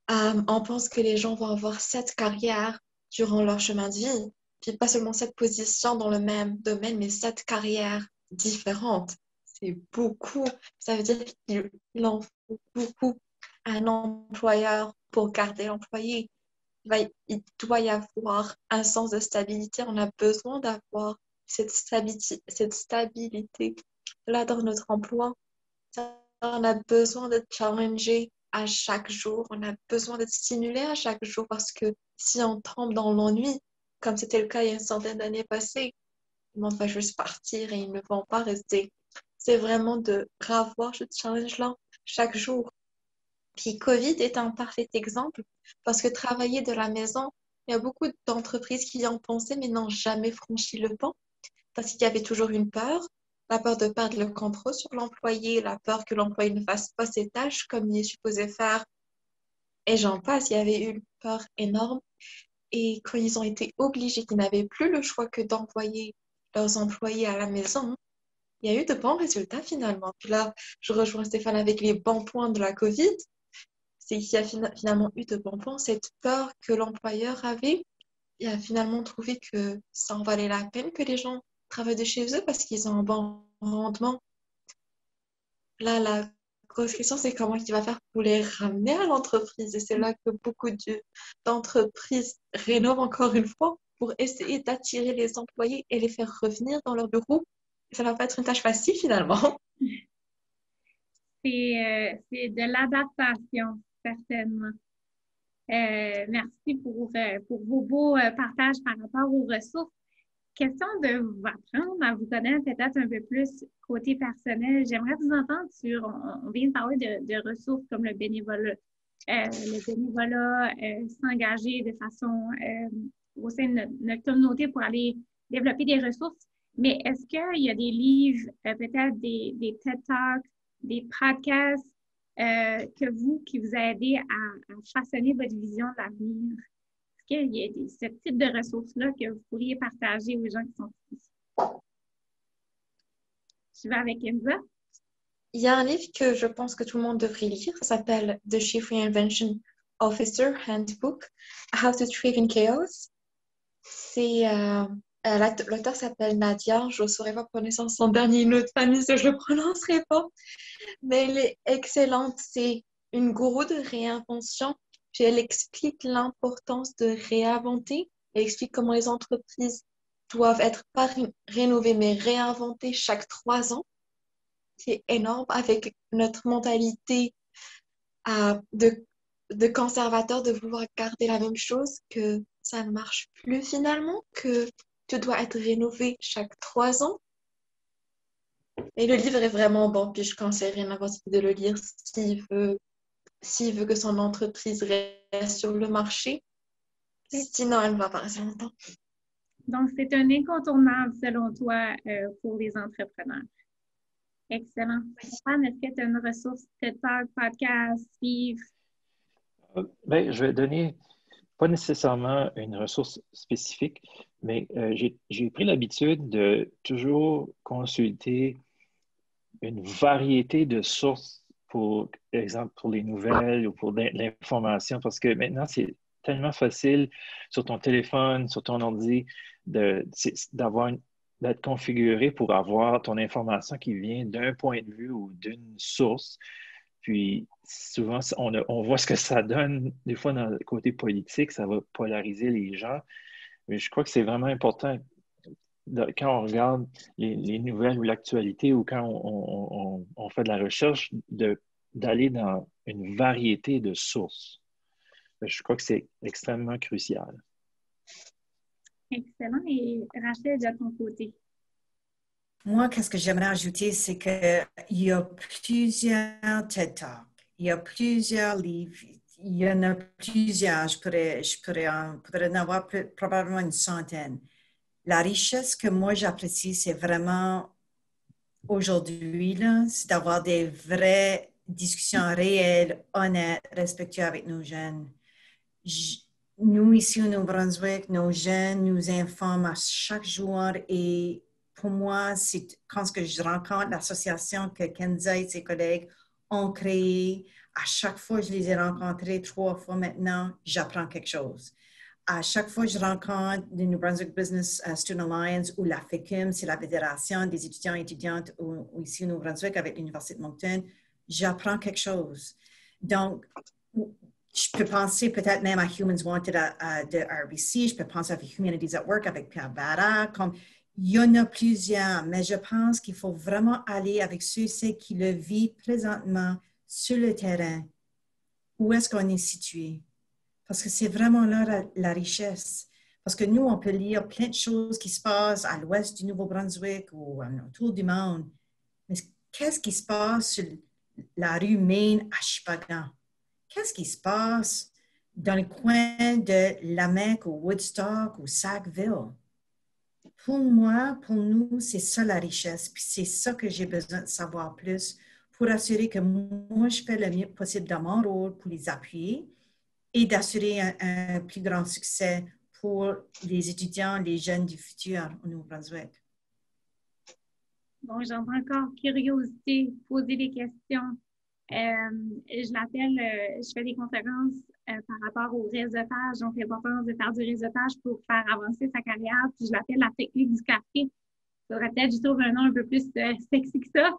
on pense que les gens vont avoir 7 carrières durant leur chemin de vie. Puis pas seulement 7 positions dans le même domaine, mais 7 carrières différentes. C'est beaucoup. Ça veut dire qu'il en faut beaucoup à un employeur pour garder l'employé. Il doit y avoir un sens de stabilité. On a besoin d'avoir cette stabilité là dans notre emploi. On a besoin d'être challengé à chaque jour. On a besoin d'être stimulé à chaque jour parce que si on tombe dans l'ennui, comme c'était le cas il y a une centaine d'années passées, le monde va juste partir et ils ne vont pas rester. C'est vraiment de revoir ce challenge-là chaque jour. Puis COVID est un parfait exemple parce que travailler de la maison, il y a beaucoup d'entreprises qui y ont pensé mais n'ont jamais franchi le pas parce qu'il y avait toujours une peur, la peur de perdre le contrôle sur l'employé, la peur que l'employé ne fasse pas ses tâches comme il est supposé faire. Et j'en passe, il y avait une peur énorme. Et quand ils ont été obligés, qu'ils n'avaient plus le choix que d'envoyer leurs employés à la maison, il y a eu de bons résultats finalement. Puis là, je rejoins Stéphane avec les bons points de la COVID. C'est qu'il y a finalement eu de bons points. Cette peur que l'employeur avait, il a finalement trouvé que ça en valait la peine que les gens travaillent de chez eux parce qu'ils ont un bon rendement. Là, la grosse question, c'est comment il va faire pour les ramener à l'entreprise. Et c'est là que beaucoup d'entreprises rénovent encore une fois pour essayer d'attirer les employés et les faire revenir dans leur bureau. Ça ne va pas être une tâche facile finalement. C'est de l'adaptation, certainement. Merci pour vos beaux partages par rapport aux ressources. Question de vous apprendre à vous connaître peut-être un peu plus côté personnel. J'aimerais vous entendre sur, on vient de parler de ressources comme le bénévolat. S'engager de façon au sein de notre communauté pour aller développer des ressources. Mais est-ce qu'il y a des livres, peut-être des TED Talks, des podcasts qui vous aident à façonner votre vision de l'avenir? Est-ce qu'il y a ce type de ressources-là que vous pourriez partager aux gens qui sont ici? Tu vas avec Enza? Il y a un livre que je pense que tout le monde devrait lire. Ça s'appelle The Chief Reinvention Officer Handbook, How to Thrive in Chaos. L'auteur s'appelle Nadia. Je ne saurais pas prononcer son dernier nom de famille, je ne le prononcerai pas. Mais elle est excellente. C'est une gourou de réinvention. Puis elle explique l'importance de réinventer. Elle explique comment les entreprises doivent être pas rénovées, mais réinventées chaque 3 ans. C'est énorme avec notre mentalité de conservateur, de vouloir garder la même chose, que ça ne marche plus finalement, que tu dois être rénové chaque 3 ans. Et le livre est vraiment bon, puis je conseillerais n'importe qui de le lire s'il veut que son entreprise reste sur le marché. Sinon, elle va pas rester longtemps. Donc, c'est un incontournable, selon toi, pour les entrepreneurs. Excellent. Stéphane, est-ce que tu as une ressource, TED Talk, podcast, livre? Ben, je vais donner pas nécessairement une ressource spécifique, mais j'ai pris l'habitude de toujours consulter une variété de sources pour exemple, pour les nouvelles ou pour l'information, parce que maintenant, c'est tellement facile sur ton téléphone, sur ton ordi, d'être configuré pour avoir ton information qui vient d'un point de vue ou d'une source. Puis souvent, on voit ce que ça donne. Des fois, dans le côté politique, ça va polariser les gens. Mais je crois que c'est vraiment important quand on regarde les nouvelles ou l'actualité ou quand on fait de la recherche, d'aller dans une variété de sources. Je crois que c'est extrêmement crucial. Excellent. Et Rachel, de ton côté? Moi, qu'est-ce que j'aimerais ajouter, c'est qu'il y a plusieurs TED Talks, il y a plusieurs livres, il y en a plusieurs, je pourrais en avoir probablement une centaine. La richesse que moi j'apprécie, c'est vraiment aujourd'hui, c'est d'avoir des vraies discussions réelles, honnêtes, respectueuses avec nos jeunes. Nous, ici au Nouveau-Brunswick, nos jeunes nous informent à chaque jour et pour moi, c'est quand je rencontre l'association que Kenza et ses collègues ont créée, à chaque fois que je les ai rencontrés 3 fois maintenant, j'apprends quelque chose. À chaque fois que je rencontre le New Brunswick Business Student Alliance ou la FECUM, c'est la Fédération des étudiants et étudiantes ici au Nouveau-Brunswick avec l'Université de Moncton, j'apprends quelque chose. Donc, je peux penser peut-être même à Humans Wanted de RBC, je peux penser à Humanities at Work avec Pierre Barra, comme il y en a plusieurs, mais je pense qu'il faut vraiment aller avec ceux et celles qui le vivent présentement sur le terrain. Où est-ce qu'on est situé? Parce que c'est vraiment là la richesse. Parce que nous, on peut lire plein de choses qui se passent à l'ouest du Nouveau-Brunswick ou autour du monde. Mais qu'est-ce qui se passe sur la rue Main à Shippagan? Qu'est-ce qui se passe dans le coin de Lamec ou Woodstock ou Sackville? Pour moi, pour nous, c'est ça la richesse. Puis c'est ça que j'ai besoin de savoir plus pour assurer que moi, je fais le mieux possible dans mon rôle pour les appuyer et d'assurer un plus grand succès pour les étudiants, les jeunes du futur au Nouveau-Brunswick. Bon, j'entends encore curiosité, poser des questions. Je l'appelle, je fais des conférences par rapport au réseautage, donc l'importance de faire du réseautage pour faire avancer sa carrière, puis je l'appelle la technique du café. Il faudrait peut-être que je trouve un nom un peu plus sexy que ça,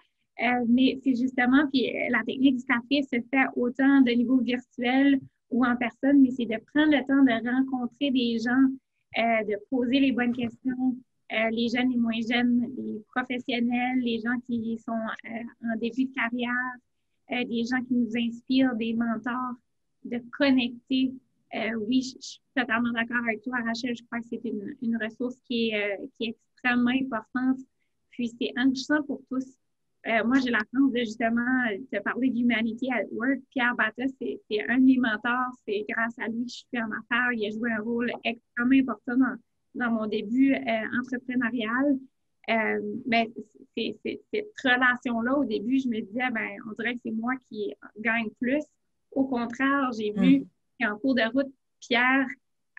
mais c'est justement, puis la technique du café se fait autant de niveau virtuel ou en personne, mais c'est de prendre le temps de rencontrer des gens, de poser les bonnes questions, les jeunes et moins jeunes, les professionnels, les gens qui sont en début de carrière, des gens qui nous inspirent, des mentors, de connecter. Oui, je suis totalement d'accord avec toi, Rachel. Je crois que c'est une ressource qui est extrêmement importante. Puis, c'est enrichissant pour tous. Moi, j'ai la chance de justement te parler d'Humanity at Work. Pierre Batta, c'est un de mes mentors. C'est grâce à lui que je suis en affaires. Il a joué un rôle extrêmement important dans mon début entrepreneurial. Mais cette relation-là, au début, je me disais, ben, on dirait que c'est moi qui gagne plus. Au contraire, j'ai vu qu'en cours de route, Pierre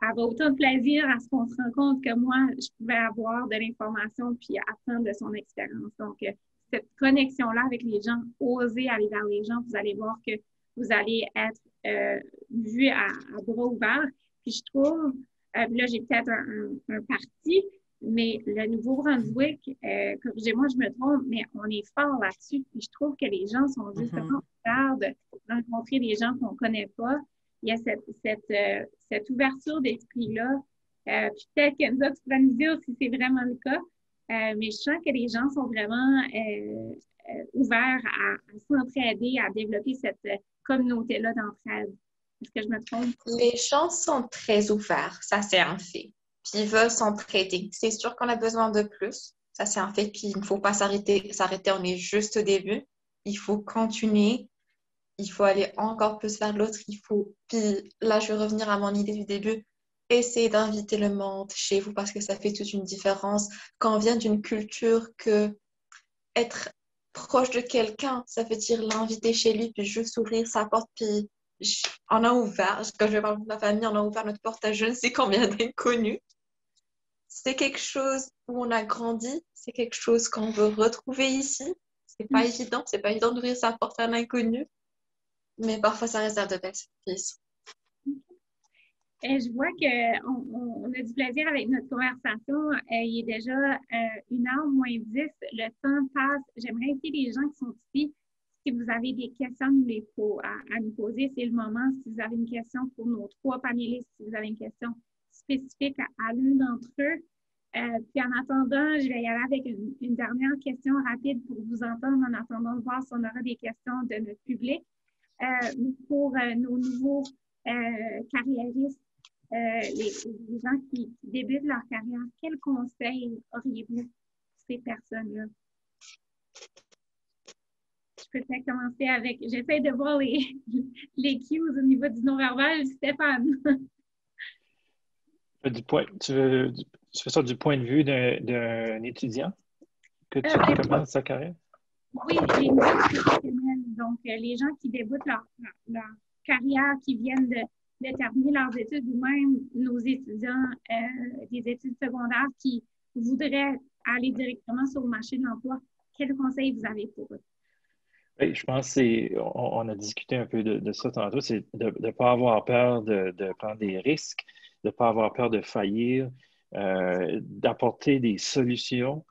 avait autant de plaisir à ce qu'on se rende compte que moi, je pouvais avoir de l'information puis apprendre de son expérience. Donc, cette connexion-là avec les gens, oser aller vers les gens, vous allez voir que vous allez être vu à bras ouverts. Puis je trouve, là, j'ai peut-être un parti, mais le Nouveau-Brunswick, corrigez-moi, je me trompe, mais on est fort là-dessus. Puis je trouve que les gens sont justement fiers de rencontrer des gens qu'on ne connaît pas. Il y a cette ouverture d'esprit-là. Puis peut-être, Kenza, tu pourrais nous dire si c'est vraiment le cas. Mais je sens que les gens sont vraiment ouverts à s'entraider, à développer cette communauté-là d'entraide. Est-ce que je me trompe? Les gens sont très ouverts, ça c'est un fait. Puis ils veulent s'entraider. C'est sûr qu'on a besoin de plus, ça c'est un fait. Puis il ne faut pas s'arrêter, on est juste au début. Il faut continuer, il faut aller encore plus vers l'autre. Puis là, je vais revenir à mon idée du début. Essayez d'inviter le monde chez vous parce que ça fait toute une différence. Quand on vient d'une culture que être proche de quelqu'un, ça veut dire l'inviter chez lui, puis juste ouvrir sa porte, puis on a ouvert, quand je parle de ma famille, on a ouvert notre porte à je ne sais combien d'inconnus. C'est quelque chose où on a grandi, c'est quelque chose qu'on veut retrouver ici. C'est pas évident d'ouvrir sa porte à un inconnu, mais parfois ça réserve de belles surprises. Je vois qu'on a du plaisir avec notre conversation. Il est déjà 1h moins 10. Le temps passe. J'aimerais inviter les gens qui sont ici. Si vous avez des questions à nous poser, c'est le moment. Si vous avez une question pour nos 3 panélistes, si vous avez une question spécifique à l'un d'entre eux. Puis en attendant, je vais y aller avec une dernière question rapide pour vous entendre en attendant de voir si on aura des questions de notre public. Pour nos nouveaux carriéristes, les gens qui débutent leur carrière, quels conseils auriez-vous pour ces personnes-là? Je peux peut-être commencer avec, j'essaie de voir les cues au niveau du non-verbal. Stéphane. Tu fais ça du point de vue d'un étudiant qui commence sa carrière? Oui, les nouveaux professionnels. Donc, les gens qui débutent leur carrière, qui viennent de terminer leurs études, ou même nos étudiants des études secondaires qui voudraient aller directement sur le marché de l'emploi? Quels conseils vous avez pour eux? Oui, je pense on a discuté un peu de ça tantôt, c'est de ne pas avoir peur de prendre des risques, de ne pas avoir peur de faillir, d'apporter des solutions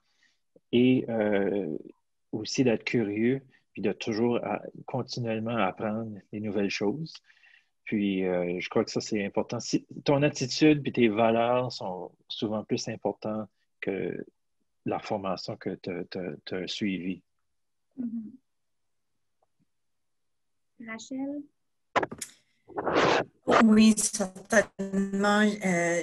et aussi d'être curieux, puis de toujours continuellement apprendre des nouvelles choses. Puis, je crois que ça, c'est important. Si ton attitude et tes valeurs sont souvent plus importantes que la formation que tu as suivie. Mm-hmm. Rachel? Oui, certainement.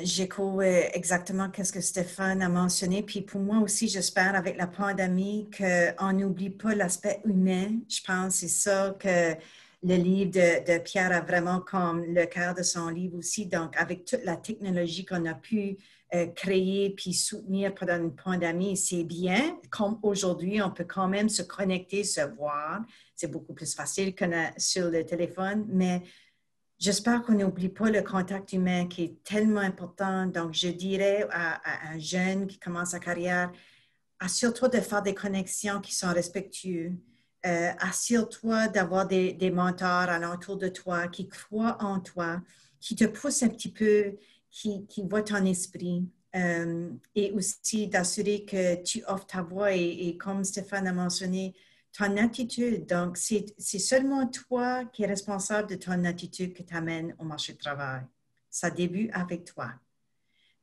J'écho exactement ce que Stéphane a mentionné. Puis pour moi aussi, j'espère avec la pandémie qu'on n'oublie pas l'aspect humain. Je pense que c'est ça que le livre de Pierre a vraiment comme le cœur de son livre aussi. Donc, avec toute la technologie qu'on a pu créer puis soutenir pendant une pandémie, c'est bien. Comme aujourd'hui, on peut quand même se connecter, se voir. C'est beaucoup plus facile que sur le téléphone, mais j'espère qu'on n'oublie pas le contact humain qui est tellement important. Donc, je dirais à un jeune qui commence sa carrière, assure-toi de faire des connexions qui sont respectueuses. Assure-toi d'avoir des mentors alentour de toi qui croient en toi, qui te poussent un petit peu, qui voient ton esprit. Et aussi d'assurer que tu offres ta voix et comme Stéphane a mentionné, ton attitude. Donc, c'est seulement toi qui es responsable de ton attitude que tu amènes au marché du travail. Ça débute avec toi.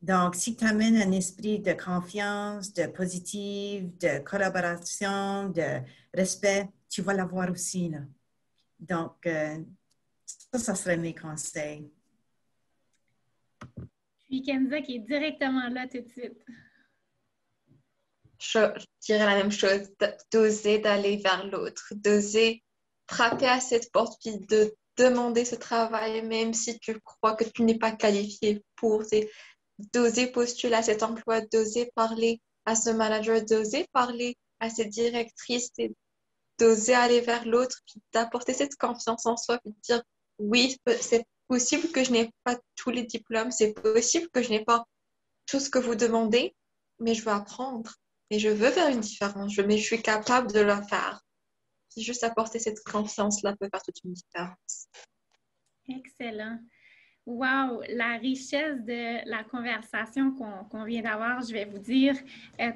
Donc, si tu amènes un esprit de confiance, de positive, de collaboration, de respect, tu vas l'avoir aussi, là. Donc, ça serait mes conseils. Puis Kenza qui est directement là tout de suite. Je dirais la même chose, d'oser d'aller vers l'autre, d'oser frapper à cette porte, puis de demander ce travail, même si tu crois que tu n'es pas qualifié pour, d'oser postuler à cet emploi, d'oser parler à ce manager, d'oser parler à cette directrice, d'oser aller vers l'autre, puis d'apporter cette confiance en soi, puis de dire oui, c'est possible que je n'ai pas tous les diplômes, c'est possible que je n'ai pas tout ce que vous demandez, mais je veux apprendre. Et je veux faire une différence, mais je suis capable de le faire. Juste apporter cette confiance-là peut faire toute une différence. Excellent. Wow, la richesse de la conversation qu'on vient d'avoir, je vais vous dire,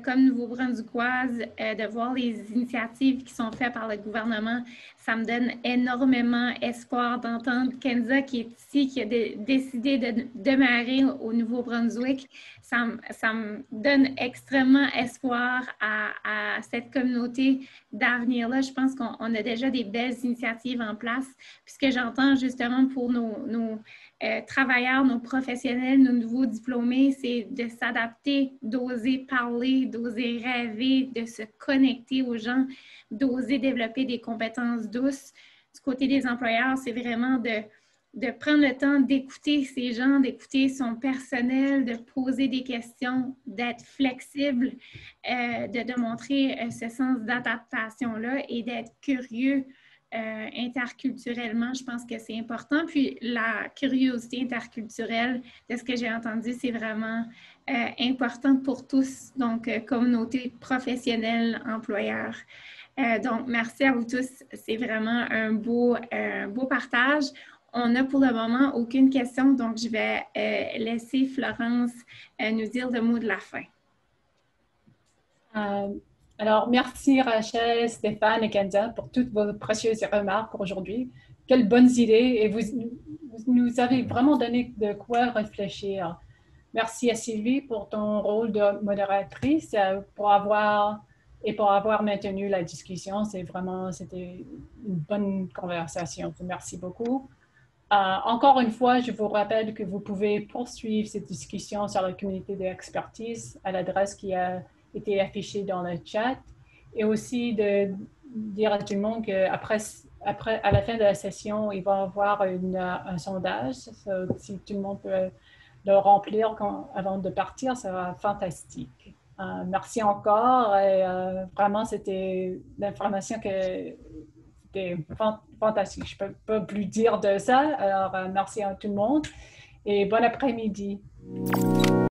comme Nouveau-Brunswickoise, de voir les initiatives qui sont faites par le gouvernement, ça me donne énormément espoir d'entendre Kenza qui est ici, qui a décidé de démarrer au Nouveau-Brunswick. Ça me donne extrêmement espoir à cette communauté d'avenir-là. Je pense qu'on a déjà des belles initiatives en place. Puis ce que j'entends justement pour nos travailleurs, nos professionnels, nos nouveaux diplômés, c'est de s'adapter, d'oser parler, d'oser rêver, de se connecter aux gens, d'oser développer des compétences douces. Du côté des employeurs, c'est vraiment de prendre le temps d'écouter ces gens, d'écouter son personnel, de poser des questions, d'être flexible, de montrer ce sens d'adaptation-là et d'être curieux interculturellement. Je pense que c'est important. Puis la curiosité interculturelle, de ce que j'ai entendu, c'est vraiment important pour tous, donc communauté professionnelle, employeurs. Donc, merci à vous tous. C'est vraiment un beau partage. On n'a pour le moment aucune question, donc je vais laisser Florence nous dire le mot de la fin. Alors, merci Rachel, Stéphane et Kenza pour toutes vos précieuses remarques aujourd'hui. Quelles bonnes idées et vous nous avez vraiment donné de quoi réfléchir. Merci à Sylvie pour ton rôle de modératrice pour avoir maintenu la discussion. C'était une bonne conversation. Merci beaucoup. Encore une fois, je vous rappelle que vous pouvez poursuivre cette discussion sur la communauté d'expertise à l'adresse qui a été affichée dans le chat et aussi de dire à tout le monde qu'après, à la fin de la session, il va y avoir un sondage. Si tout le monde peut le remplir avant de partir, ça va être fantastique. Merci encore. Et, vraiment, c'était l'information que c'était fantastique. Je ne peux pas plus dire de ça. Alors, merci à tout le monde et bon après-midi.